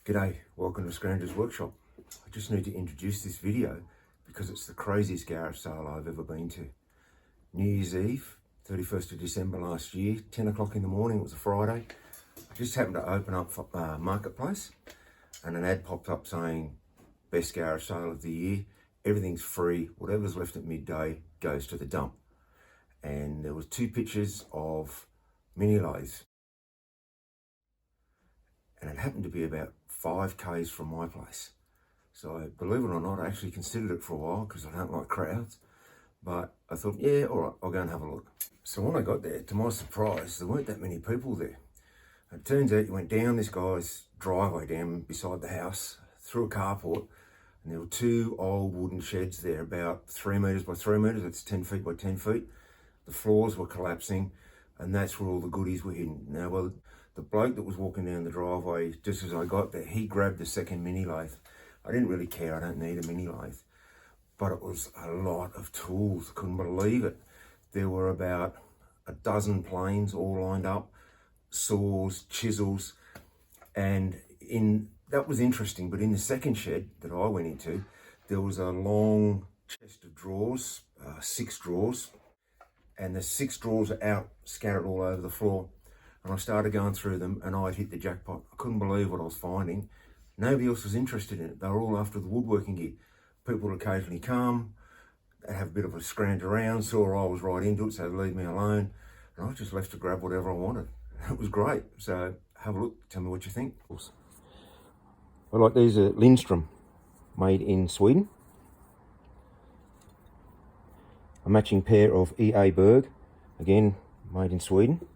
G'day, welcome to Scrounger's Workshop. I just need to introduce this video because it's the craziest garage sale I've ever been to. New Year's Eve, 31st of December last year, 10 o'clock in the morning, it was a Friday. I just happened to open up Marketplace and an ad popped up saying best garage sale of the year, everything's free, whatever's left at midday goes to the dump. And there was two pictures of mini lathes. And it happened to be about 5 k's from my place. So believe it or not, I actually considered it for a while because I don't like crowds. But I thought, yeah, all right, I'll go and have a look. So when I got there, to my surprise, there weren't that many people there. It turns out you went down this guy's driveway down beside the house, through a carport, and there were two old wooden sheds there, about 3 metres by 3 metres, that's 10 feet by 10 feet. The floors were collapsing, and that's where all the goodies were hidden. Now, well, the bloke that was walking down the driveway, just as I got there, he grabbed the second mini lathe. I didn't really care, I don't need a mini lathe. But it was a lot of tools, couldn't believe it. There were about a dozen planes all lined up, saws, chisels, and that was interesting, but in the second shed that I went into, there was a long chest of drawers, 6 drawers, and the 6 drawers are out, scattered all over the floor. And I started going through them and I'd hit the jackpot. I couldn't believe what I was finding. Nobody else was interested in it. They were all after the woodworking gear. People would occasionally come, they'd have a bit of a scrounge around, saw I was right into it, so they'd leave me alone. And I just left to grab whatever I wanted. It was great. So have a look, tell me what you think. I like these are Lindstrom, made in Sweden. A matching pair of EA Berg, again, made in Sweden.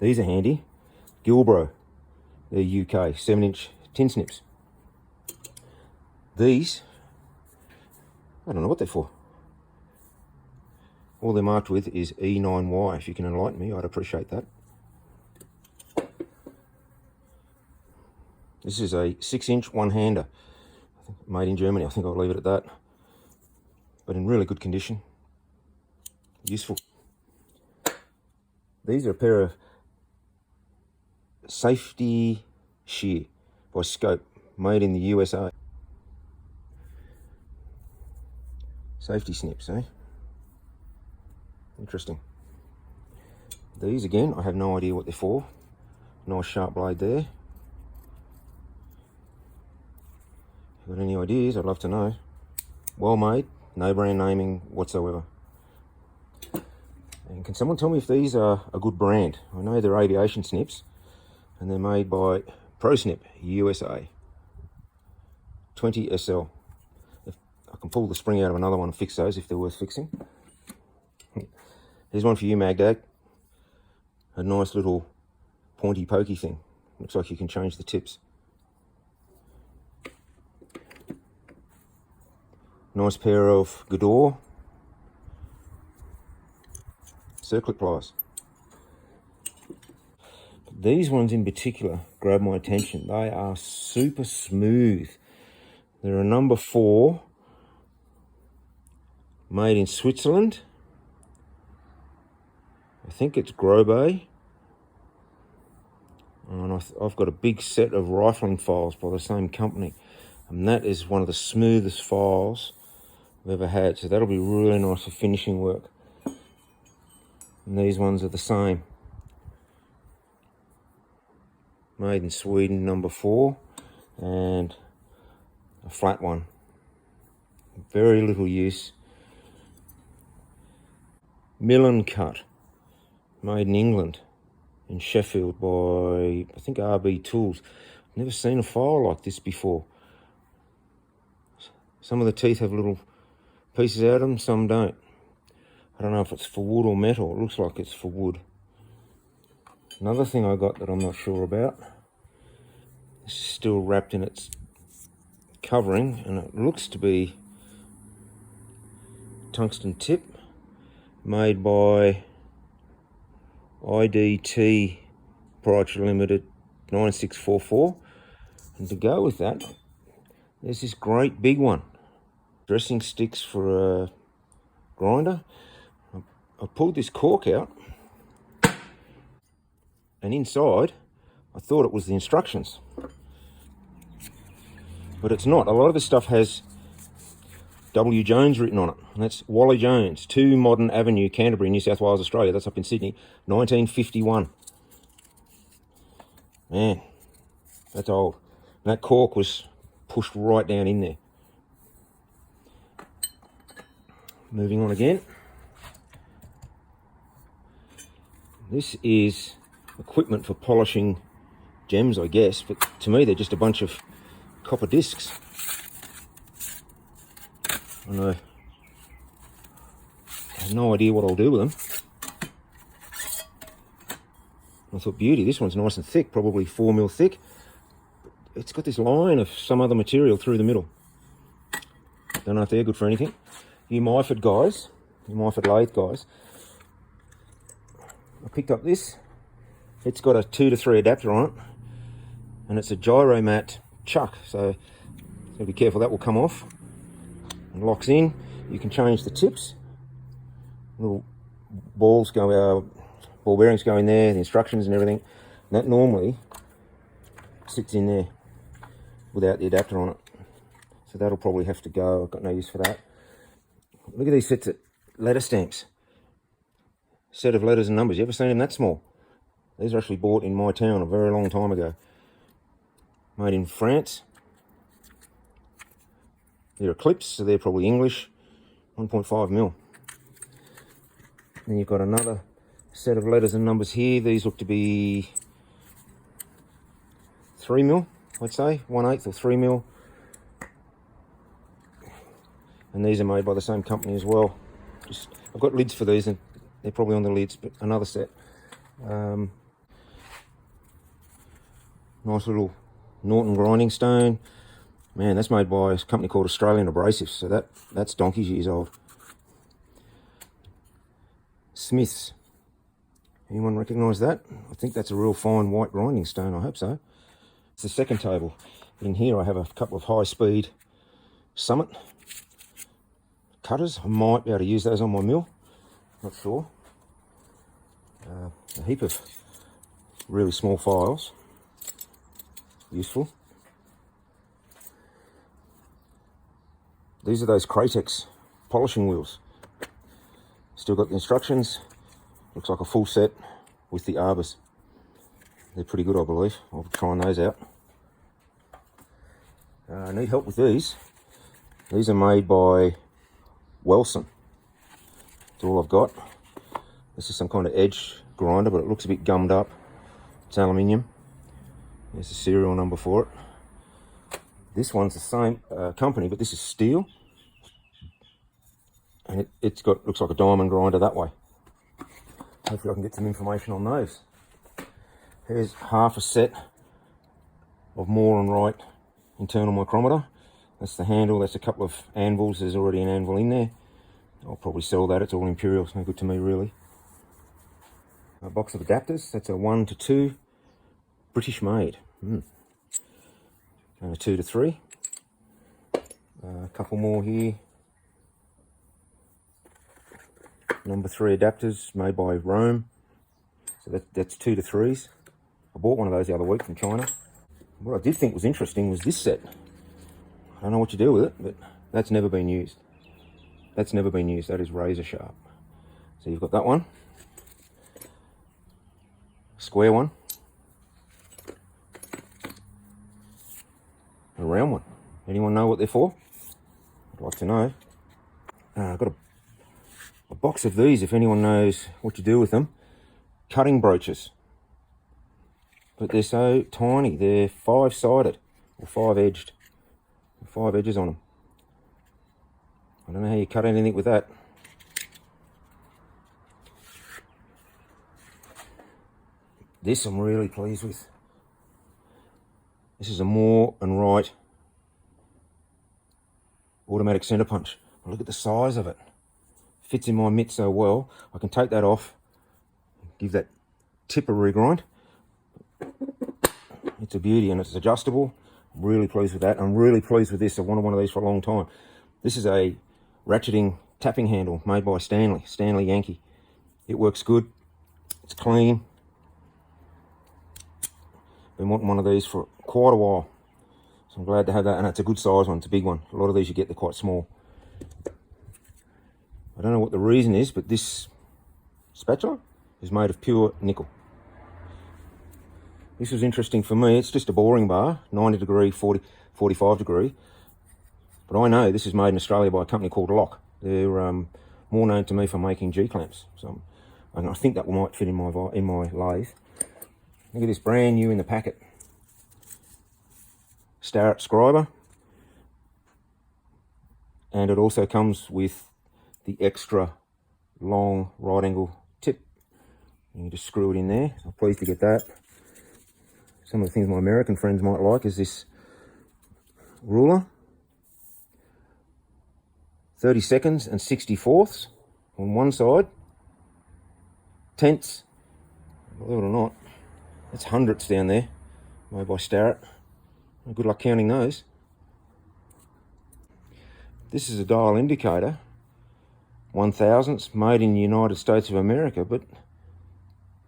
These are handy. Gilbro, they're UK, 7-inch tin snips. These, I don't know what they're for. All they're marked with is E9Y. If you can enlighten me, I'd appreciate that. This is a 6-inch one-hander, made in Germany. I think I'll leave it at that. But in really good condition. Useful. These are a pair of safety shear by Scope, made in the USA. Safety snips, eh? Interesting. These again, I have no idea what they're for. Nice sharp blade there. If you've got any ideas, I'd love to know. Well made, no brand naming whatsoever. And can someone tell me if these are a good brand? I know they're aviation snips, and they're made by ProSnip, USA. 20 SL. If I can pull the spring out of another one and fix those if they're worth fixing. Here's one for you, Magdag. A nice little pointy pokey thing. Looks like you can change the tips. Nice pair of Gador circlip pliers. These ones in particular grab my attention. They are super smooth. They're a number 4, made in Switzerland. I think it's Grobe. And I've got a big set of rifling files by the same company. And that is one of the smoothest files I've ever had. So that'll be really nice for finishing work. And these ones are the same. Made in Sweden, number 4, and a flat one. Very little use. Millen cut, made in England, in Sheffield by, I think, RB Tools. Never seen a file like this before. Some of the teeth have little pieces out of them, some don't. I don't know if it's for wood or metal. It looks like it's for wood. Another thing I got that I'm not sure about. This is still wrapped in its covering, and it looks to be tungsten tip, made by IDT Proprietary Limited 9644. And to go with that, there's this great big one. Dressing sticks for a grinder. I pulled this cork out, and inside I thought it was the instructions. but it's not. A lot of this stuff has W. Jones written on it, and that's Wally Jones, 2 Modern Avenue, Canterbury, New South Wales, Australia. That's up in Sydney, 1951. Man, that's old. And that cork was pushed right down in there. Moving on again. This is equipment for polishing gems, I guess, but to me they're just a bunch of copper discs. I have no idea what I'll do with them. I thought, beauty, this one's nice and thick, probably 4mm thick. It's got this line of some other material through the middle. Don't know if they're good for anything. You Myford guys, you Myford lathe guys, I picked up this. It's got a 2 to 3 adapter on it, and it's a gyromat chuck, so be careful, that will come off and locks in. You can change the tips. Little balls go, ball bearings go in there, the instructions and everything. And that normally sits in there without the adapter on it. So that'll probably have to go. I've got no use for that. Look at these sets of letter stamps. Set of letters and numbers. You ever seen them that small? These are actually bought in my town a very long time ago. Made in France. They're clips, so they're probably English. 1.5mm. Then you've got another set of letters and numbers here. These look to be 3mm, I'd say, 1/8 or 3mm. And these are made by the same company as well. I've got lids for these, and they're probably on the lids, but another set. Nice little Norton grinding stone. Man, that's made by a company called Australian Abrasives, so that's donkey's years old. Smiths. Anyone recognise that? I think that's a real fine white grinding stone, I hope so. It's the second table. In here I have a couple of high-speed Summit cutters. I might be able to use those on my mill, not sure. A heap of really small files, useful. These are those Kratex polishing wheels. Still got the instructions. Looks like a full set with the arbors. They're pretty good, I believe. I'll be trying those out. I need help with these. These are made by Wilson. That's all I've got. This is some kind of edge grinder, but it looks a bit gummed up. It's aluminium. There's the serial number for it. This one's the same company, but this is steel. And it's got, looks like a diamond grinder that way. Hopefully I can get some information on those. Here's half a set of Moore and Wright internal micrometer. That's the handle. That's a couple of anvils. There's already an anvil in there. I'll probably sell that. It's all imperial. It's no good to me, really. A box of adapters. That's a 1 to 2. British made. And a 2 to 3. A couple more here. Number 3 adapters made by Rome. So that's 2 to 3s. I bought one of those the other week from China. What I did think was interesting was this set. I don't know what you do with it, but that's never been used. That's never been used. That is razor sharp. So you've got that one. Square one. A round one. Anyone know what they're for? I'd like to know. I've got a box of these, if anyone knows what you do with them. Cutting brooches. But they're so tiny. They're 5-sided or 5-edged. 5 edges on them. I don't know how you cut anything with that. This I'm really pleased with. This is a Moore and Wright automatic centre punch. Look at the size of it. Fits in my mitt so well. I can take that off, give that tip a regrind. It's a beauty and it's adjustable. I'm really pleased with that. I'm really pleased with this. I wanted one of these for a long time. This is a ratcheting tapping handle made by Stanley Yankee. It works good. It's clean. Been wanting one of these for quite a while. So I'm glad to have that, and it's a good size one. It's a big one. A lot of these you get, they're quite small. I don't know what the reason is, but this spatula is made of pure nickel. This was interesting for me. It's just a boring bar, 90 degree, 45 degree. But I know this is made in Australia by a company called Lock. They're more known to me for making G-clamps. So I think that might fit in my lathe. Look at this, brand new in the packet. Starrett scriber. And it also comes with the extra long right angle tip. You can just screw it in there. I'm pleased to get that. Some of the things my American friends might like is this ruler. 32nds and 64ths on one side. Tenths, believe it or not, that's hundredths down there, made by Starrett. Good luck counting those. This is a dial indicator, 1000ths, made in the United States of America, but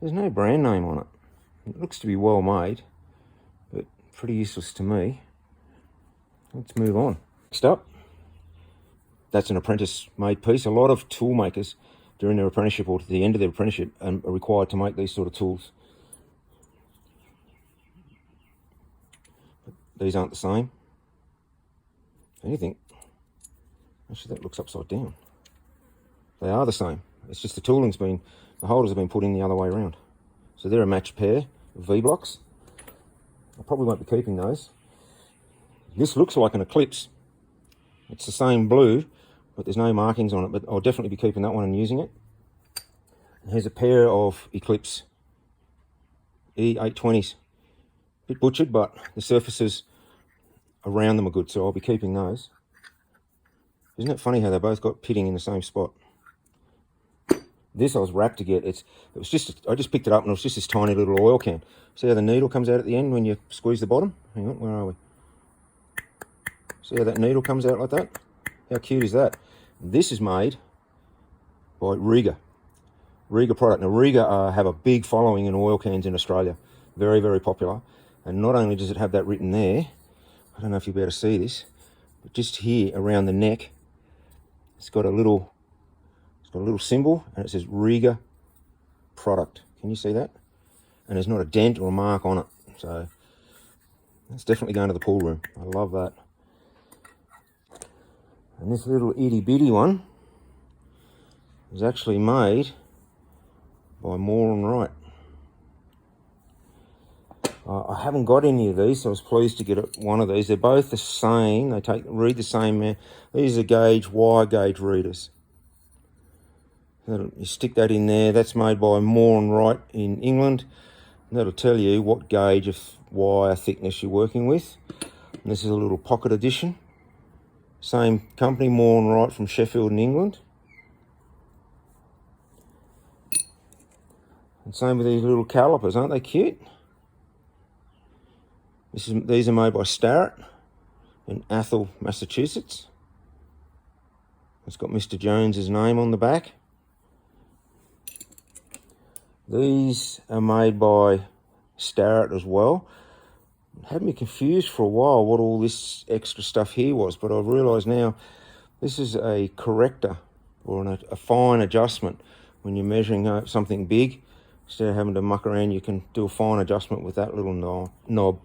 there's no brand name on it. It looks to be well made, but pretty useless to me. Let's move on. Next up, that's an apprentice-made piece. A lot of tool makers during their apprenticeship or to the end of their apprenticeship are required to make these sort of tools. But these aren't the same. Anything. Actually, that looks upside down. They are the same. It's just the holders have been put in the other way around. So they're a matched pair of V-blocks. I probably won't be keeping those. This looks like an Eclipse. It's the same blue, but there's no markings on it, but I'll definitely be keeping that one and using it. And here's a pair of Eclipse E820s. A bit butchered, but the surfaces around them are good, so I'll be keeping those. Isn't it funny how they both got pitting in the same spot? This I was rapt to get. I just picked it up and it was just this tiny little oil can. See how the needle comes out at the end when you squeeze the bottom? Hang on, where are we? See how that needle comes out like that? How cute is that? This is made by Riga product. Now Riga have a big following in oil cans in Australia. Very, very popular. And not only does it have that written there, I don't know if you'll be able to see this, but just here around the neck, it's got a little symbol and it says Riga product. Can you see that? And there's not a dent or a mark on it. So that's definitely going to the pool room. I love that. And this little itty bitty one was actually made by Moore and Wright. I haven't got any of these, so I was pleased to get one of these. They're both the same. They read the same. These are wire gauge readers. You stick that in there. That's made by Moore and Wright in England. And that'll tell you what gauge of wire thickness you're working with. And this is a little pocket edition. Same company, Moore and Wright from Sheffield in England. And same with these little calipers, aren't they cute? These are made by Starrett in Athol, Massachusetts. It's got Mr. Jones's name on the back. These are made by Starrett as well. It had me confused for a while what all this extra stuff here was, but I've realised now this is a corrector or a fine adjustment. When you're measuring something big, instead of having to muck around, you can do a fine adjustment with that little knob.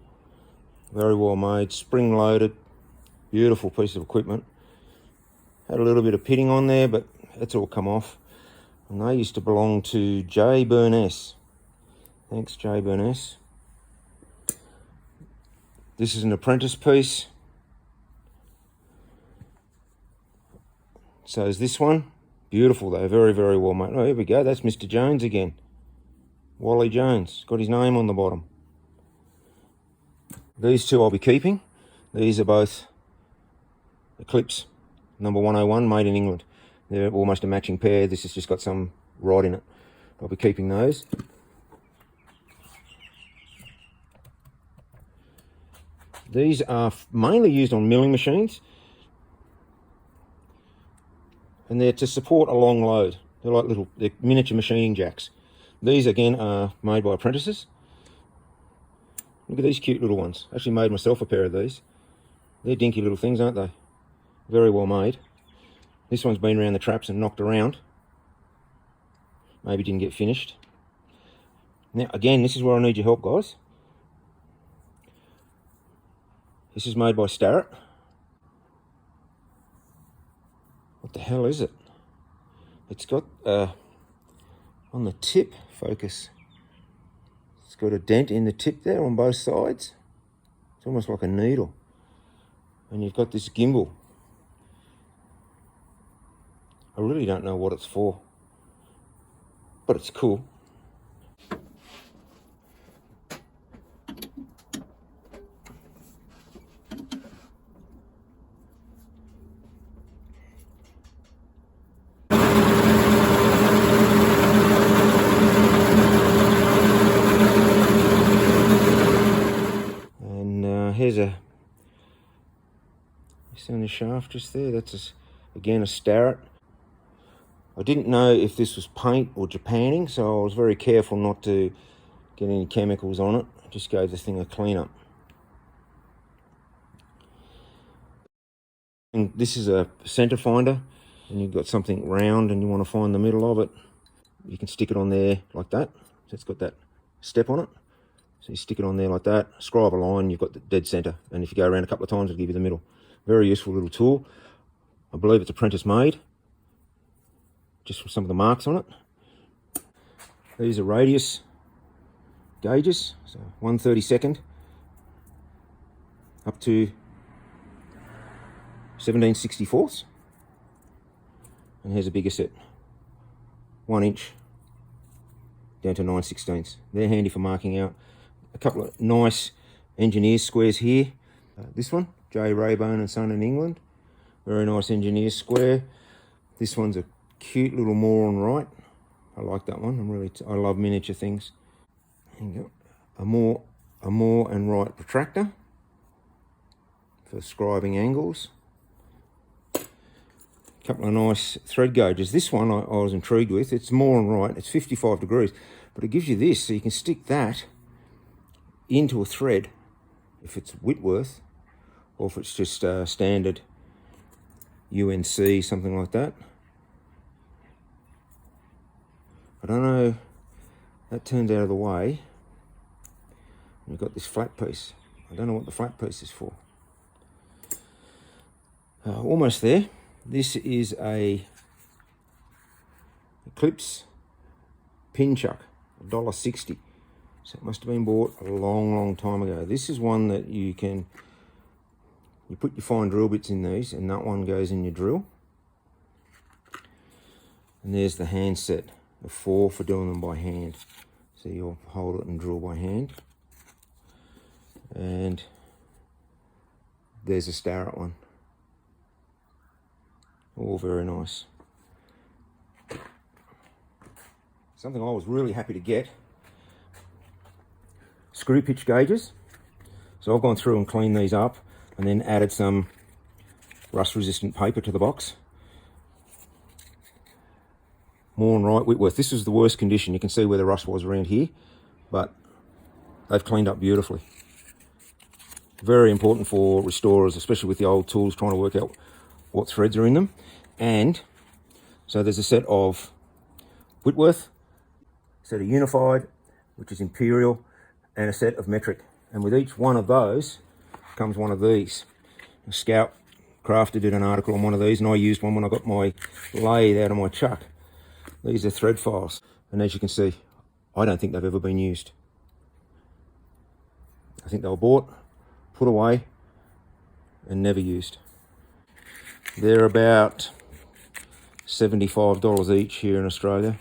Very well made, spring loaded, beautiful piece of equipment. Had a little bit of pitting on there, but it's all come off. And they used to belong to J. Burness. Thanks, J. Burness. This is an apprentice piece. So is this one. Beautiful though, very, very well made. Oh, here we go, that's Mr. Jones again. Wally Jones, got his name on the bottom. These two I'll be keeping. These are both Eclipse number 101, made in England. They're almost a matching pair. This has just got some rod in it. I'll be keeping those. These are mainly used on milling machines. And they're to support a long load. They're miniature machining jacks. These again are made by apprentices. Look at these cute little ones. Actually made myself a pair of these. They're dinky little things, aren't they? Very well made. This one's been around the traps and knocked around. Maybe didn't get finished. Now, again, this is where I need your help, guys. This is made by Starrett. What the hell is it? It's got, on the tip, focus. It's got a dent in the tip there on both sides. It's almost like a needle. And you've got this gimbal. I really don't know what it's for, but it's cool. And here's a, you see on the shaft just there, that's again a Starrett. I didn't know if this was paint or Japanning, so I was very careful not to get any chemicals on it. I just gave the thing a clean up. And this is a center finder, and you've got something round and you want to find the middle of it. You can stick it on there like that. So it's got that step on it. So you stick it on there like that, scribe a line, you've got the dead center. And if you go around a couple of times, it'll give you the middle. Very useful little tool. I believe it's apprentice made, just from some of the marks on it. These are radius gauges, so 1/32 up to 17/64. And here's a bigger set, 1 inch down to 9/16. They're handy for marking out. A couple of nice engineer's squares here. This one, J. Raybone and Son in England. Very nice engineer's square. This one's a cute little Moore and Wright. I like that one. I love miniature things. There you go. A Moore and Wright protractor for scribing angles. A couple of nice thread gauges. This one I was intrigued with. It's Moore and Wright. It's 55 degrees, but it gives you this, so you can stick that into a thread if it's Whitworth, or if it's just standard UNC, something like that. I don't know, that turns out of the way. You've got this flat piece. I don't know what the flat piece is for. Almost there. This is a Eclipse pin chuck, $1.60. So it must have been bought a long time ago. This is one that you put your fine drill bits in these, and that one goes in your drill. And there's the hand set, the 4 for doing them by hand. So you'll hold it and drill by hand. And there's a Starrett one. All very nice. Something I was really happy to get, screw pitch gauges. So I've gone through and cleaned these up and then added some rust resistant paper to the box. Moore and Wright Whitworth. This is the worst condition. You can see where the rust was around here, but they've cleaned up beautifully. Very important for restorers, especially with the old tools, trying to work out what threads are in them. And so there's a set of Whitworth, a set of Unified, which is Imperial, and a set of Metric. And with each one of those comes one of these. Scout Crafter did an article on one of these, and I used one when I got my lathe out of my chuck. These are thread files, and as you can see, I don't think they've ever been used. I think they were bought, put away, and never used. They're about $75 each here in Australia.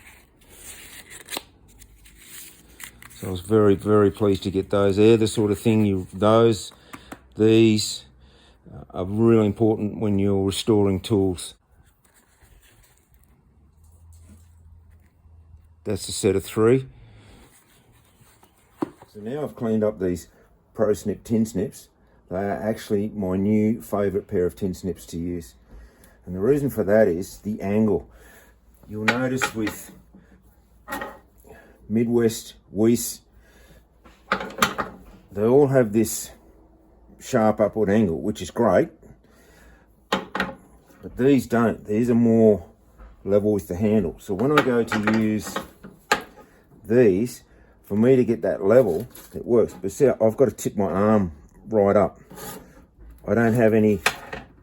So I was very pleased to get those. They're the sort of thing these are really important when you're restoring tools. That's a set of 3. So now I've cleaned up these Pro Snip tin snips. They are actually my new favourite pair of tin snips to use. And the reason for that is the angle. You'll notice with Midwest, Weiss, they all have this sharp upward angle, which is great. But these don't. These are more level with the handle. So when I go to use these, for me to get that level, it works. But see, I've got to tip my arm right up. I don't have any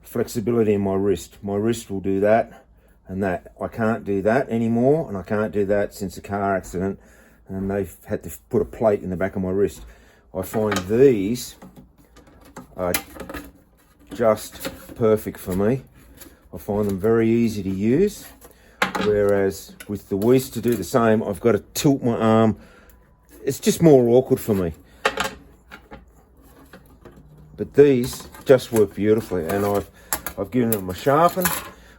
flexibility in my wrist. My wrist will do that and that. I can't do that anymore, and I can't do that since a car accident, and they've had to put a plate in the back of my wrist. I find these are just perfect for me. I find them very easy to use, whereas with the Weiss to do the same, I've got to tilt my arm. It's just more awkward for me. But these just work beautifully, and I've given them a sharpen,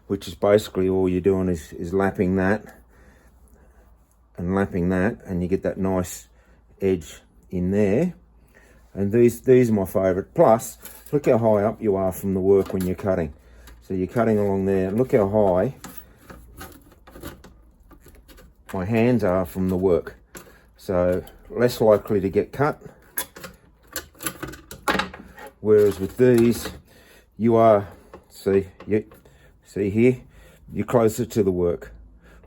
which is basically all you're doing is lapping that and lapping that, and you get that nice edge in there. And these are my favourite. Plus, look how high up you are from the work when you're cutting. So you're cutting along there, and look how high my hands are from the work. So less likely to get cut. Whereas with these, you are, see here, you're closer to the work,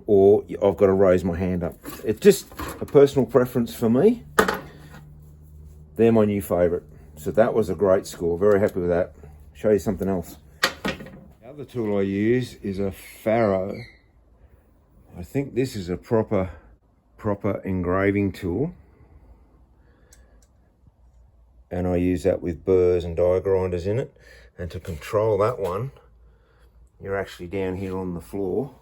or I've got to raise my hand up. It's just a personal preference for me. They're my new favourite. So that was a great score. Very happy with that. Show you something else. The other tool I use is a Faro. I think this is a proper engraving tool. And I use that with burrs and die grinders in it. And to control that one, you're actually down here on the floor.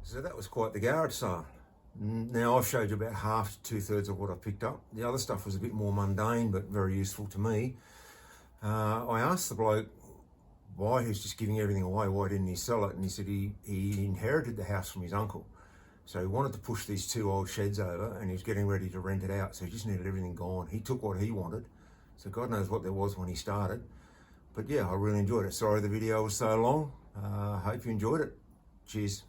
So that was quite the garage sale. Now I've showed you about half to 2/3 of what I picked up. The other stuff was a bit more mundane, but very useful to me. I asked the bloke why he was just giving everything away, why didn't he sell it? And he said he inherited the house from his uncle. So he wanted to push these 2 old sheds over, and he was getting ready to rent it out. So he just needed everything gone. He took what he wanted. So God knows what there was when he started. But yeah, I really enjoyed it. Sorry the video was so long. Hope you enjoyed it. Cheers.